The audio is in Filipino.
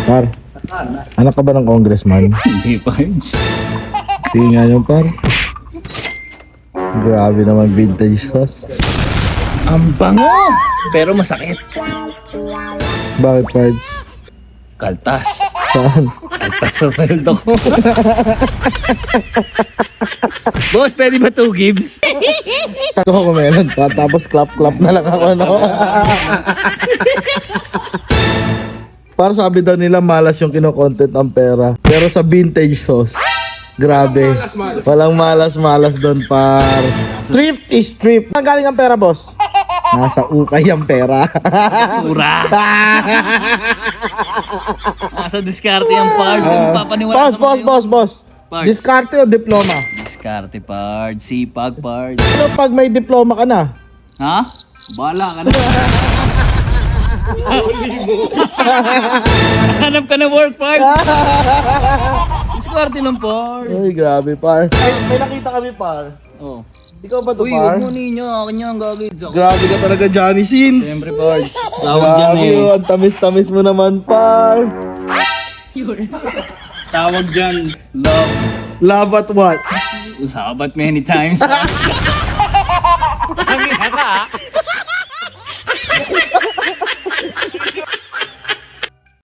Par, anak ka ba ng congressman? Hindi pa yun. Tingnan nyo, par. Grabe naman vintage sauce. Ang bango! Pero masakit. Bakit, Pards? Kaltas. Saan? Kaltas sa sweldo ko. Boss, pwede ba 2 gives? Ako kung meron pa, tapos clap-clap na lang ako, no? Para sabi daw nila malas yung kinokontent ang pera. Pero sa vintage sauce, grabe. Walang malas-malas doon, par. Thrift is thrift. Saan galing ang pera, boss? Nasa ukay ang pera. Sura. Nasa diskarte yung parts. Papaniwala Boss. Pards. Diskarte o diploma? Diskarte parts. Sipag parts. Ano pag may diploma ka na? Ha? Bala ka na. Hanap ka na work parts. Diskarte lang parts. Uy, grabe, par. May nakita kami, par. Oh. Ikaw ba to, Uy, par? huwag mo ninyo. Akin niya ang gagawin. Grabe ka talaga, Johnny Sins. Siyempre parts. Tawag dyan Grabe, eh. ang tamis-tamis mo naman, par. Tawag dyan. Love. Love at what? Sabat many times. Ang ina ka.